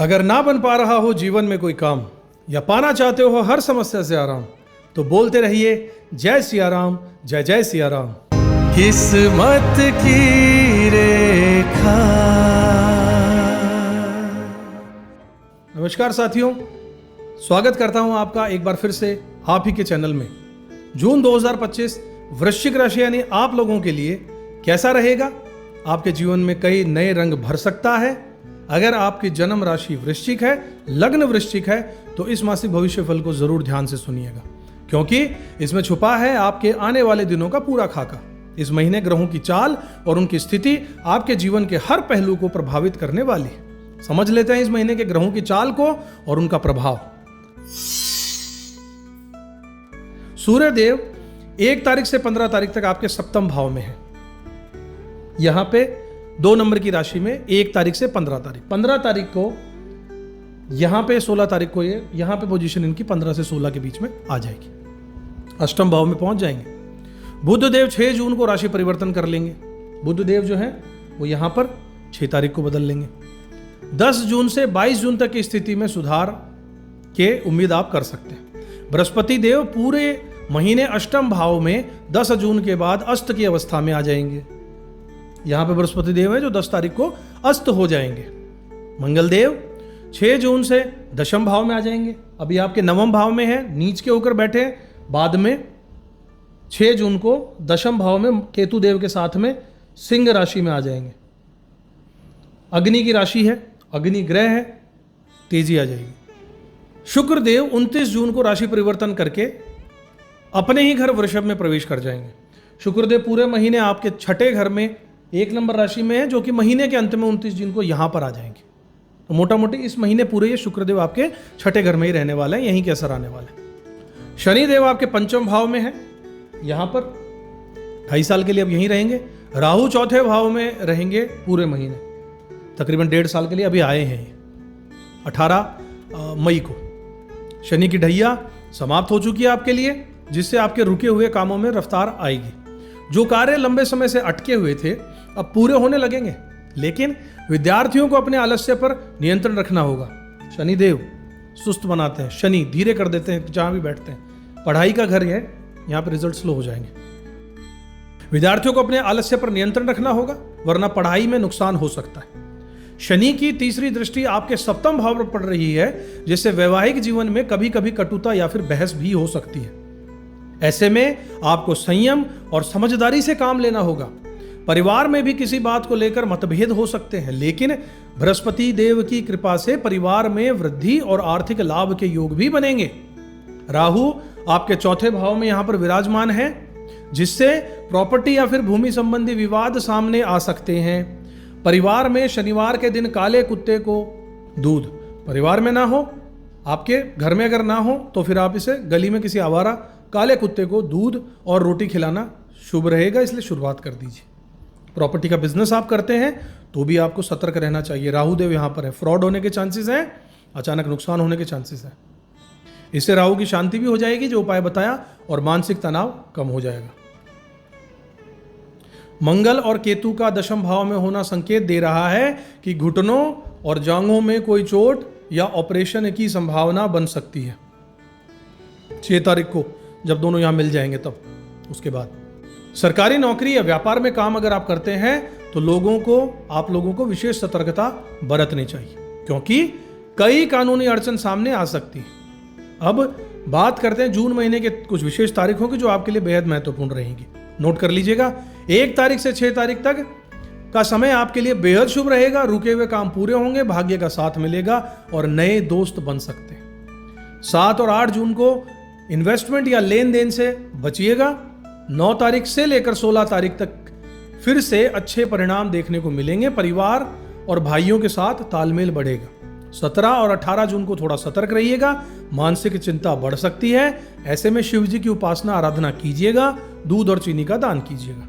अगर ना बन पा रहा हो जीवन में कोई काम या पाना चाहते हो हर समस्या से आराम, तो बोलते रहिए जय सिया राम, जय जय सिया राम। किस्मत की रेखा। नमस्कार साथियों, स्वागत करता हूं आपका एक बार फिर से आप ही के चैनल में। जून 2025 वृश्चिक राशि यानी आप लोगों के लिए कैसा रहेगा? आपके जीवन में कई नए रंग भर सकता है। अगर आपकी जन्म राशि वृश्चिक है, लग्न वृश्चिक है, तो इस मासिक भविष्य फल को जरूर ध्यान से सुनिएगा, क्योंकि इसमें छुपा है आपके आने वाले दिनों का पूरा खाका। इस महीने ग्रहों की चाल और उनकी स्थिति आपके जीवन के हर पहलू को प्रभावित करने वाली है। समझ लेते हैं इस महीने के ग्रहों की चाल को और उनका प्रभाव। सूर्य देव 1 तारीख से 15 तारीख तक आपके सप्तम भाव में है। यहां पे 2 नंबर की राशि में 1 तारीख से 15 तारीख को यहां पे 16 तारीख को ये यहां पे पोजीशन इनकी 15 से 16 के बीच में आ जाएगी। अष्टम भाव में पहुंच जाएंगे। बुध देव 6 जून को राशि परिवर्तन कर लेंगे। बुध देव जो है वो यहां पर 6 तारीख को बदल लेंगे। 10 जून से 22 जून तक की स्थिति में सुधार के उम्मीद आप कर सकते हैं। बृहस्पति देव पूरे महीने अष्टम भाव में 10 जून के बाद अस्त की अवस्था में आ जाएंगे। यहां पे बृहस्पति देव है जो 10 तारीख को अस्त हो जाएंगे। मंगल देव 6 जून से दशम भाव में आ जाएंगे। अभी आपके नवम भाव में है, नीच के होकर बैठे। बाद में 6 जून को दशम भाव में केतु देव के साथ में सिंह राशि में आ जाएंगे। अग्नि की राशि है, अग्नि ग्रह है, तेजी आ जाएगी। शुक्र देव 29 जून को राशि परिवर्तन करके अपने ही घर वृषभ में प्रवेश कर जाएंगे। शुक्रदेव पूरे महीने आपके छठे घर में 1 नंबर राशि में है, जो कि महीने के अंत में 29 जून को यहां पर आ जाएंगे। तो मोटा मोटी इस महीने पूरे ये शुक्रदेव आपके छठे घर में ही रहने वाले हैं, यहीं के असर आने वाले हैं। शनिदेव आपके पंचम भाव में है, यहां पर 2.5 साल के लिए अब यहीं रहेंगे। राहु चौथे भाव में रहेंगे पूरे महीने, तकरीबन 1.5 साल के लिए अभी आए हैं। 18 मई को शनि की ढैया समाप्त हो चुकी है आपके लिए, जिससे आपके रुके हुए कामों में रफ्तार आएगी। जो कार्य लंबे समय से अटके हुए थे अब पूरे होने लगेंगे, लेकिन विद्यार्थियों को अपने आलस्य पर नियंत्रण रखना होगा। शनिदेव सुस्त बनाते हैं, शनि धीरे कर देते हैं जहां भी बैठते हैं। पढ़ाई का घर है, यहां पर रिजल्ट स्लो हो जाएंगे। विद्यार्थियों को अपने आलस्य पर नियंत्रण रखना होगा, वरना पढ़ाई में नुकसान हो सकता है। शनि की तीसरी दृष्टि आपके सप्तम भाव पर पड़ रही है, जिससे वैवाहिक जीवन में कभी कभी कटुता या फिर बहस भी हो सकती है। ऐसे में आपको संयम और समझदारी से काम लेना होगा। परिवार में भी किसी बात को लेकर मतभेद हो सकते हैं, लेकिन बृहस्पति देव की कृपा से परिवार में वृद्धि और आर्थिक लाभ के योग भी बनेंगे। राहु आपके चौथे भाव में यहां पर विराजमान है, जिससे प्रॉपर्टी या फिर भूमि संबंधी विवाद सामने आ सकते हैं। परिवार में शनिवार के दिन काले कुत्ते को दूध परिवार में ना हो, आपके घर में अगर ना हो तो फिर आप इसे गली में किसी आवारा काले कुत्ते को दूध और रोटी खिलाना शुभ रहेगा, इसलिए शुरुआत कर दीजिए। प्रॉपर्टी का बिजनेस आप करते हैं तो भी आपको सतर्क रहना चाहिए। राहु देव यहां पर है, फ्रॉड होने के चांसेस हैं, अचानक नुकसान होने के चांसेस हैं। इससे राहु की शांति भी हो जाएगी, जो उपाय बताया, और मानसिक तनाव कम हो जाएगा। मंगल और केतु का दशम भाव में होना संकेत दे रहा है कि घुटनों और जांघों में कोई चोट या ऑपरेशन की संभावना बन सकती है। 6 तारीख को जब दोनों यहां मिल जाएंगे तब उसके बाद सरकारी नौकरी या व्यापार में काम अगर आप करते हैं तो आप लोगों को विशेष सतर्कता बरतनी चाहिए, क्योंकि कई कानूनी अड़चन सामने आ सकती है। अब बात करते हैं जून महीने के कुछ विशेष तारीखों की, जो आपके लिए बेहद महत्वपूर्ण रहेंगी। नोट कर लीजिएगा। 1 तारीख से 6 तारीख तक का समय आपके लिए बेहद शुभ रहेगा। रुके हुए काम पूरे होंगे, भाग्य का साथ मिलेगा और नए दोस्त बन सकते हैं। 7 और 8 जून को इन्वेस्टमेंट या लेन देन से बचिएगा। 9 तारीख से लेकर 16 तारीख तक फिर से अच्छे परिणाम देखने को मिलेंगे। परिवार और भाइयों के साथ तालमेल बढ़ेगा। 17 और 18 जून को थोड़ा सतर्क रहिएगा, मानसिक चिंता बढ़ सकती है। ऐसे में शिव जी की उपासना आराधना कीजिएगा, दूध और चीनी का दान कीजिएगा।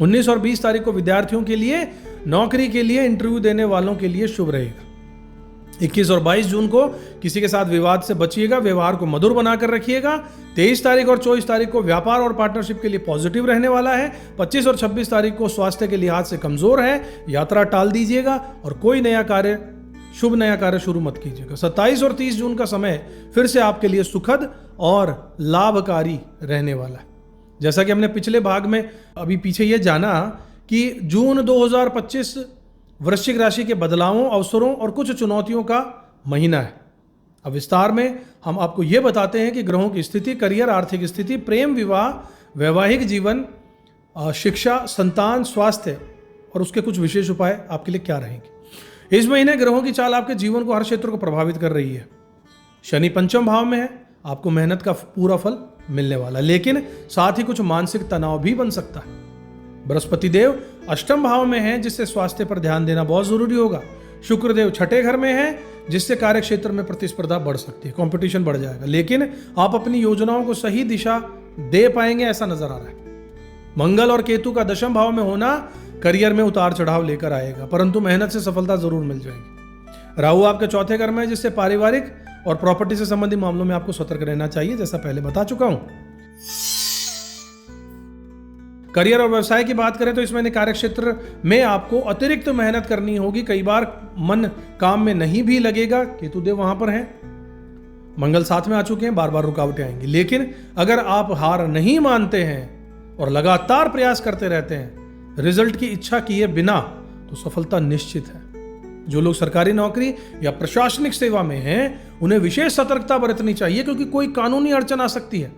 19 और 20 तारीख को विद्यार्थियों के लिए, नौकरी के लिए, इंटरव्यू देने वालों के लिए शुभ रहेगा। 21 और 22 जून को किसी के साथ विवाद से बचिएगा, व्यवहार को मधुर बनाकर रखिएगा। 23 तारीख और 24 तारीख को व्यापार और पार्टनरशिप के लिए पॉजिटिव रहने वाला है। 25 और 26 तारीख को स्वास्थ्य के लिहाज से कमजोर है, यात्रा टाल दीजिएगा और कोई नया कार्य शुभ नया कार्य शुरू मत कीजिएगा। 27 और 30 जून का समय फिर से आपके लिए सुखद और लाभकारी रहने वाला है। जैसा कि हमने पिछले भाग में अभी पीछे ये जाना कि जून 2025 वृश्चिक राशि के बदलावों, अवसरों और कुछ चुनौतियों का महीना है। अब विस्तार में हम आपको ये बताते हैं कि ग्रहों की स्थिति, करियर, आर्थिक स्थिति, प्रेम, विवाह, वैवाहिक जीवन, शिक्षा, संतान, स्वास्थ्य और उसके कुछ विशेष उपाय आपके लिए क्या रहेंगे। इस महीने ग्रहों की चाल आपके जीवन को हर क्षेत्र को प्रभावित कर रही है। शनि पंचम भाव में है, आपको मेहनत का पूरा फल मिलने वाला, लेकिन साथ ही कुछ मानसिक तनाव भी बन सकता है। बृहस्पति देव अष्टम भाव में है, जिससे स्वास्थ्य पर ध्यान देना बहुत जरूरी होगा। शुक्र देव छठे घर में है, जिससे कार्य क्षेत्र में प्रतिस्पर्धा बढ़ सकती है, कंपटीशन बढ़ जाएगा, लेकिन आप अपनी योजनाओं को सही दिशा दे पाएंगे ऐसा नजर आ रहा है। मंगल और केतु का दशम भाव में होना करियर में उतार चढ़ाव लेकर आएगा, परंतु मेहनत से सफलता जरूर मिल जाएगी। राहु आपके चौथे घर में है, जिससे पारिवारिक और प्रॉपर्टी से संबंधित मामलों में आपको सतर्क रहना चाहिए, जैसा पहले बता चुका हूं। करियर और व्यवसाय की बात करें तो इस महीने कार्य क्षेत्र में आपको अतिरिक्त मेहनत करनी होगी। कई बार मन काम में नहीं भी लगेगा, केतु देव वहां पर हैं, मंगल साथ में आ चुके हैं, बार बार रुकावटें आएंगी। लेकिन अगर आप हार नहीं मानते हैं और लगातार प्रयास करते रहते हैं रिजल्ट की इच्छा किए बिना, तो सफलता निश्चित है। जो लोग सरकारी नौकरी या प्रशासनिक सेवा में हैं उन्हें विशेष सतर्कता बरतनी चाहिए, क्योंकि कोई कानूनी अड़चन आ सकती है।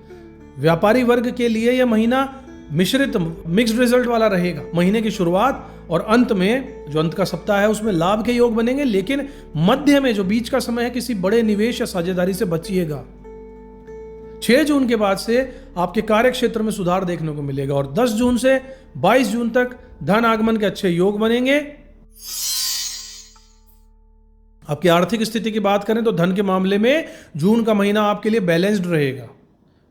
व्यापारी वर्ग के लिए यह महीना मिश्रित मिक्स्ड रिजल्ट वाला रहेगा। महीने की शुरुआत और अंत में, जो अंत का सप्ताह है, उसमें लाभ के योग बनेंगे, लेकिन मध्य में जो बीच का समय है, किसी बड़े निवेश या साझेदारी से बचिएगा। 6 जून के बाद से आपके कार्य क्षेत्र में सुधार देखने को मिलेगा और 10 जून से 22 जून तक धन आगमन के अच्छे योग बनेंगे। आपकी आर्थिक स्थिति की बात करें तो धन के मामले में जून का महीना आपके लिए बैलेंस्ड रहेगा।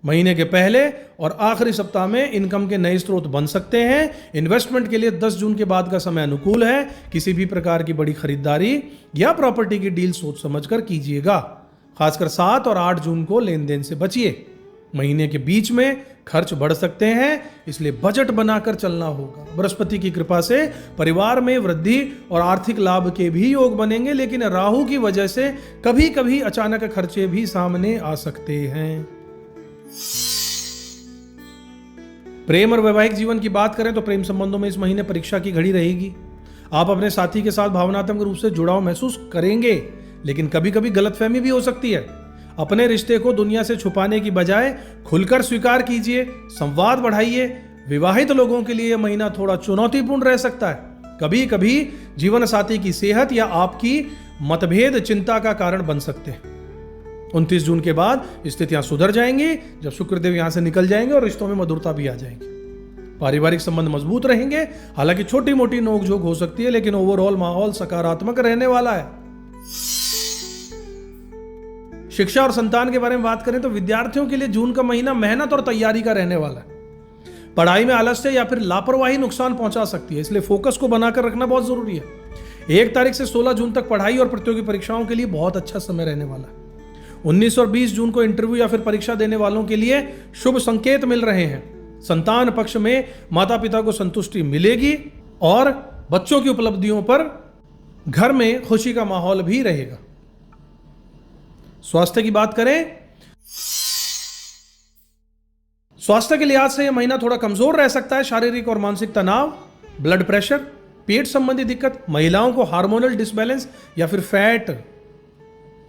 महीने के पहले और आखिरी सप्ताह में इनकम के नए स्रोत बन सकते हैं। इन्वेस्टमेंट के लिए 10 जून के बाद का समय अनुकूल है। किसी भी प्रकार की बड़ी खरीदारी या प्रॉपर्टी की डील सोच समझकर कीजिएगा। खासकर 7 और 8 जून को लेन देन से बचिए। महीने के बीच में खर्च बढ़ सकते हैं, इसलिए बजट बनाकर चलना होगा। बृहस्पति की कृपा से परिवार में वृद्धि और आर्थिक लाभ के भी योग बनेंगे, लेकिन राहु की वजह से कभी कभी अचानक खर्चे भी सामने आ सकते हैं। प्रेम और वैवाहिक जीवन की बात करें तो प्रेम संबंधों में इस महीने परीक्षा की घड़ी रहेगी। आप अपने साथी के साथ भावनात्मक रूप से जुड़ाव महसूस करेंगे, लेकिन कभी कभी गलतफहमी भी हो सकती है। अपने रिश्ते को दुनिया से छुपाने की बजाय खुलकर स्वीकार कीजिए, संवाद बढ़ाइए। विवाहित लोगों के लिए यह महीना थोड़ा चुनौतीपूर्ण रह सकता है। कभी कभी जीवन साथी की सेहत या आपकी मतभेद चिंता का कारण बन सकते हैं। 29 जून के बाद स्थितियां सुधर जाएंगी, जब शुक्रदेव यहां से निकल जाएंगे और रिश्तों में मधुरता भी आ जाएगी। पारिवारिक संबंध मजबूत रहेंगे, हालांकि छोटी मोटी नोकझोंक हो सकती है, लेकिन ओवरऑल माहौल सकारात्मक रहने वाला है। शिक्षा और संतान के बारे में बात करें तो विद्यार्थियों के लिए जून का महीना मेहनत और तैयारी का रहने वाला है। पढ़ाई में आलस्य या फिर लापरवाही नुकसान पहुंचा सकती है, इसलिए फोकस को बनाकर रखना बहुत जरूरी है। 1 तारीख से 16 जून तक पढ़ाई और प्रतियोगी परीक्षाओं के लिए बहुत अच्छा समय रहने वाला है। 19 और 20 जून को इंटरव्यू या फिर परीक्षा देने वालों के लिए शुभ संकेत मिल रहे हैं। संतान पक्ष में माता पिता को संतुष्टि मिलेगी और बच्चों की उपलब्धियों पर घर में खुशी का माहौल भी रहेगा। स्वास्थ्य की बात करें, स्वास्थ्य के लिहाज से यह महीना थोड़ा कमजोर रह सकता है। शारीरिक और मानसिक तनाव, ब्लड प्रेशर, पेट संबंधी दिक्कत, महिलाओं को हार्मोनल डिसबैलेंस या फिर फैट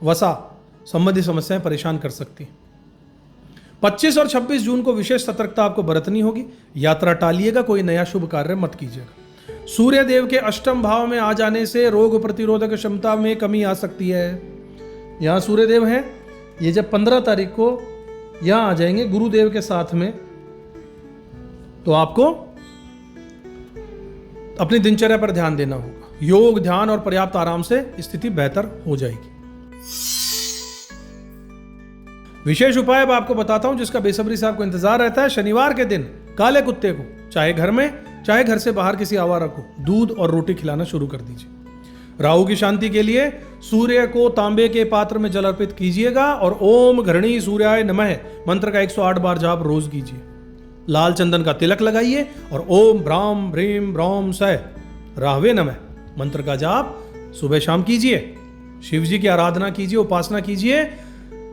वसा संबंधी समस्याएं परेशान कर सकती हैं। 25 और 26 जून को विशेष सतर्कता आपको बरतनी होगी। यात्रा टालिएगा, कोई नया शुभ कार्य मत कीजिएगा। सूर्य देव के अष्टम भाव में आ जाने से रोग प्रतिरोधक क्षमता में कमी आ सकती है। यहाँ सूर्य देव हैं, ये जब 15 तारीख को यहाँ आ जाएंगे गुरुदेव के साथ में, तो आपको अपनी दिनचर्या पर ध्यान देना होगा। योग, ध्यान और पर्याप्त आराम से स्थिति बेहतर हो जाएगी। विशेष उपाय अब आपको बताता हूं, जिसका बेसब्री से आपको इंतजार रहता है। शनिवार के दिन काले कुत्ते को, चाहे घर में चाहे घर से बाहर किसी आवारा को, दूध और रोटी खिलाना शुरू कर दीजिए। राहु की शांति के लिए सूर्य को तांबे के पात्र में जल अर्पित कीजिएगा और ओम घृणी सूर्याय नमः मंत्र का 108 बार जाप रोज कीजिए। लाल चंदन का तिलक लगाइए और ओम ब्राम ब्रीम ब्रॉम सय राहवे नमः मंत्र का जाप सुबह शाम कीजिए। शिव जी की आराधना कीजिए, उपासना कीजिए,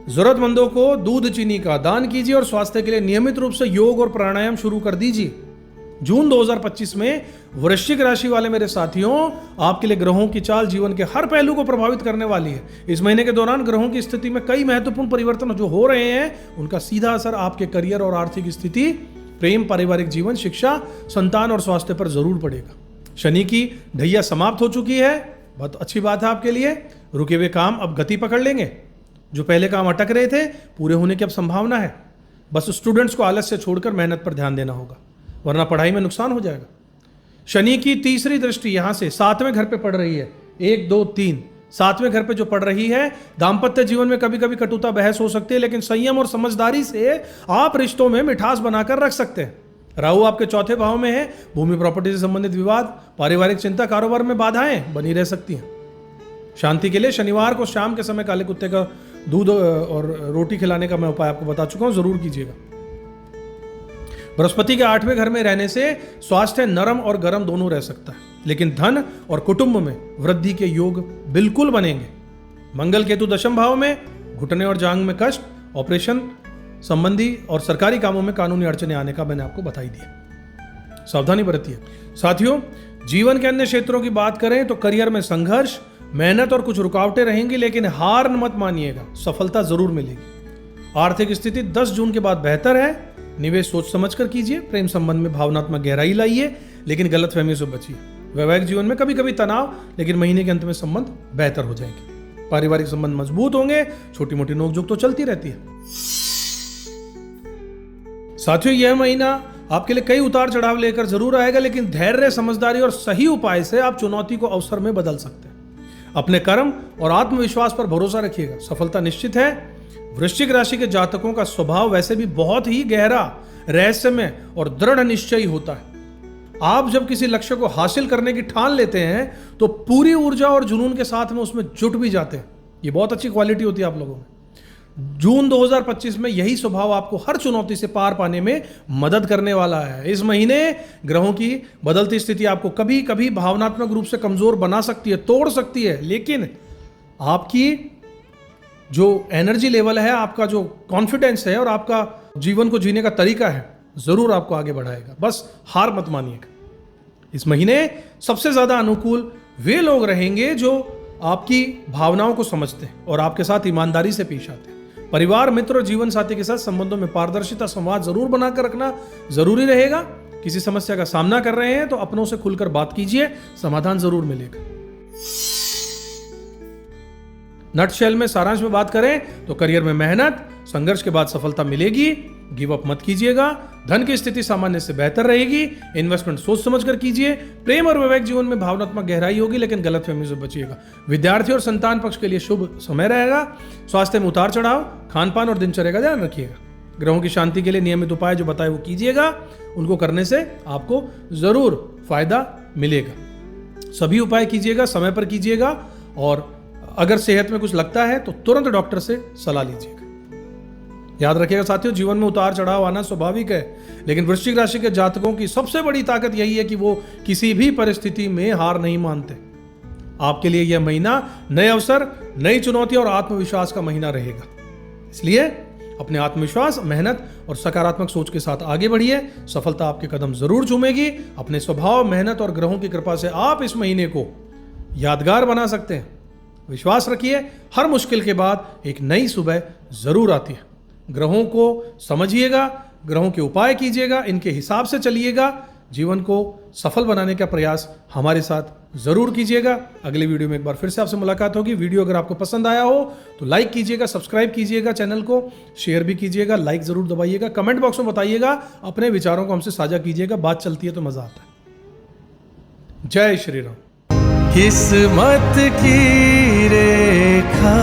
जरूरतमंदों को दूध चीनी का दान कीजिए और स्वास्थ्य के लिए नियमित रूप से योग और प्राणायाम शुरू कर दीजिए। जून 2025 में वृश्चिक राशि वाले मेरे साथियों, आपके लिए ग्रहों की चाल जीवन के हर पहलू को प्रभावित करने वाली है। इस महीने के दौरान ग्रहों की स्थिति में कई महत्वपूर्ण परिवर्तन जो हो रहे हैं, उनका सीधा असर आपके करियर और आर्थिक स्थिति, प्रेम, पारिवारिक जीवन, शिक्षा, संतान और स्वास्थ्य पर जरूर पड़ेगा। शनि की ढैया समाप्त हो चुकी है, बहुत अच्छी बात है आपके लिए। रुके हुए काम अब गति पकड़ लेंगे। जो पहले काम अटक रहे थे, पूरे होने की अब संभावना है। बस स्टूडेंट्स को आलस्य छोड़कर मेहनत पर ध्यान देना होगा, वरना पढ़ाई में नुकसान हो जाएगा। शनि की तीसरी दृष्टि यहां से 7वें घर पे पड़ रही है। 1, 2, 3 7वें घर पे जो पड़ रही है, दाम्पत्य जीवन में कभी कभी कटुता बहस हो सकती है, लेकिन संयम और समझदारी से आप रिश्तों में मिठास बनाकर रख सकते हैं। राहु आपके चौथे भाव में है। भूमि प्रॉपर्टी से संबंधित विवाद, पारिवारिक चिंता, कारोबार में बाधाएं बनी रह सकती हैं। शांति के लिए शनिवार को शाम के समय काले कुत्ते का दूध और रोटी खिलाने का मैं उपाय आपको बता चुका हूं, जरूर कीजिएगा। बृहस्पति के 8वें घर में रहने से स्वास्थ्य नरम और गर्म दोनों रह सकता है, लेकिन धन और कुटुंब में वृद्धि के योग बिल्कुल बनेंगे। मंगल केतु दशम भाव में, घुटने और जांघ में कष्ट, ऑपरेशन संबंधी और सरकारी कामों में कानूनी अड़चने आने का मैंने आपको बताई दिया। सावधानी बरतिए। साथियों, जीवन के अन्य क्षेत्रों की बात करें तो करियर में संघर्ष, मेहनत और कुछ रुकावटें रहेंगी, लेकिन हार मत मानिएगा, सफलता जरूर मिलेगी। आर्थिक स्थिति 10 जून के बाद बेहतर है। निवेश सोच समझकर कीजिए। प्रेम संबंध में भावनात्मक गहराई लाइए, लेकिन गलतफहमी से बचिए। वैवाहिक जीवन में कभी कभी तनाव, लेकिन महीने के अंत में संबंध बेहतर हो जाएंगे। पारिवारिक संबंध मजबूत होंगे। छोटी मोटी नोकझोंक तो चलती रहती है। साथियों, यह महीना आपके लिए कई उतार चढ़ाव लेकर जरूर आएगा, लेकिन धैर्य, समझदारी और सही उपाय से आप चुनौती को अवसर में बदल सकते हैं। अपने कर्म और आत्मविश्वास पर भरोसा रखिएगा, सफलता निश्चित है। वृश्चिक राशि के जातकों का स्वभाव वैसे भी बहुत ही गहरा, रहस्यमय और दृढ़ निश्चयी होता है। आप जब किसी लक्ष्य को हासिल करने की ठान लेते हैं तो पूरी ऊर्जा और जुनून के साथ में उसमें जुट भी जाते हैं। ये बहुत अच्छी क्वालिटी होती है आप लोगों में। जून 2025 में यही स्वभाव आपको हर चुनौती से पार पाने में मदद करने वाला है। इस महीने ग्रहों की बदलती स्थिति आपको कभी कभी भावनात्मक रूप से कमजोर बना सकती है, तोड़ सकती है, लेकिन आपकी जो एनर्जी लेवल है, आपका जो कॉन्फिडेंस है और आपका जीवन को जीने का तरीका है, जरूर आपको आगे बढ़ाएगा। बस हार मत मानिएगा। इस महीने सबसे ज्यादा अनुकूल वे लोग रहेंगे जो आपकी भावनाओं को समझते हैं और आपके साथ ईमानदारी से पेश आते हैं। परिवार, मित्र और जीवन साथी के साथ संबंधों में पारदर्शिता, संवाद जरूर बनाकर रखना जरूरी रहेगा। किसी समस्या का सामना कर रहे हैं तो अपनों से खुलकर बात कीजिए, समाधान जरूर मिलेगा। नटशेल में सारांश में बात करें तो करियर में मेहनत, संघर्ष के बाद सफलता मिलेगी। गिव अप मत कीजिएगा। धन की स्थिति सामान्य से बेहतर रहेगी। इन्वेस्टमेंट सोच समझकर कीजिए। प्रेम और वैवाहिक जीवन में भावनात्मक गहराई होगी, लेकिन गलतफहमी से बचिएगा। विद्यार्थी और संतान पक्ष के लिए शुभ समय रहेगा। स्वास्थ्य में उतार चढ़ाव, खान पान और दिनचर्या का ध्यान रखिएगा। ग्रहों की शांति के लिए नियमित उपाय जो बताए वो कीजिएगा। उनको करने से आपको जरूर फायदा मिलेगा। सभी उपाय कीजिएगा, समय पर कीजिएगा, और अगर सेहत में कुछ लगता है तो तुरंत डॉक्टर से सलाह लीजिएगा। याद रखिएगा साथियों, जीवन में उतार चढ़ाव आना स्वाभाविक है, लेकिन वृश्चिक राशि के जातकों की सबसे बड़ी ताकत यही है कि वो किसी भी परिस्थिति में हार नहीं मानते। आपके लिए यह महीना नए अवसर, नई चुनौती और आत्मविश्वास का महीना रहेगा। इसलिए अपने आत्मविश्वास, मेहनत और सकारात्मक सोच के साथ आगे बढ़िए। सफलता आपके कदम जरूर चूमेगी। अपने स्वभाव, मेहनत और ग्रहों की कृपा से आप इस महीने को यादगार बना सकते हैं। विश्वास रखिए, हर मुश्किल के बाद एक नई सुबह जरूर आती है। ग्रहों को समझिएगा, ग्रहों के उपाय कीजिएगा, इनके हिसाब से चलिएगा। जीवन को सफल बनाने का प्रयास हमारे साथ जरूर कीजिएगा। अगले वीडियो में एक बार फिर से आपसे मुलाकात होगी। वीडियो अगर आपको पसंद आया हो तो लाइक कीजिएगा, सब्सक्राइब कीजिएगा, चैनल को शेयर भी कीजिएगा, लाइक जरूर दबाइएगा। कमेंट बॉक्स में बताइएगा, अपने विचारों को हमसे साझा कीजिएगा। बात चलती है तो मजा आता है। जय श्री राम। किस्मत की रेखा